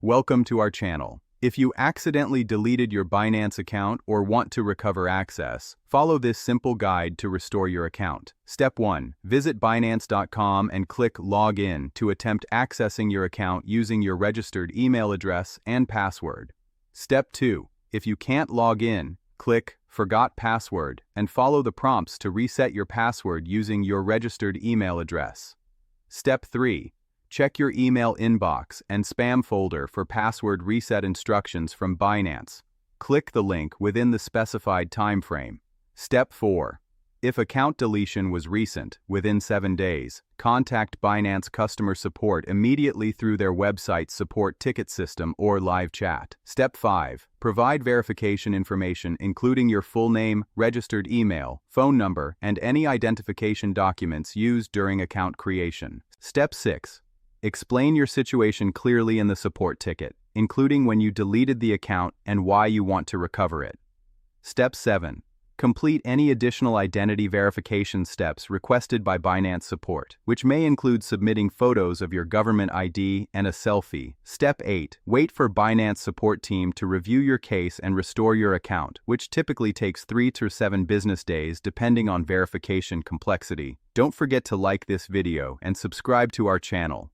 Welcome to our channel. If you accidentally deleted your Binance account or want to recover access, follow this simple guide to restore your account. Step 1. Visit Binance.com and click Log In to attempt accessing your account using your registered email address and password. Step 2. If you can't log in, click Forgot Password and follow the prompts to reset your password using your registered email address. Step 3. Check your email inbox and spam folder for password reset instructions from Binance. Click the link within the specified time frame. Step 4. If account deletion was recent, within 7 days, contact Binance customer support immediately through their website support ticket system or live chat. Step 5. Provide verification information including your full name, registered email, phone number, and any identification documents used during account creation. Step 6. Explain your situation clearly in the support ticket, including when you deleted the account and why you want to recover it. Step 7. Complete any additional identity verification steps requested by Binance support, which may include submitting photos of your government ID and a selfie. Step 8. Wait for Binance support team to review your case and restore your account, which typically takes 3 to 7 business days depending on verification complexity. Don't forget to like this video and subscribe to our channel.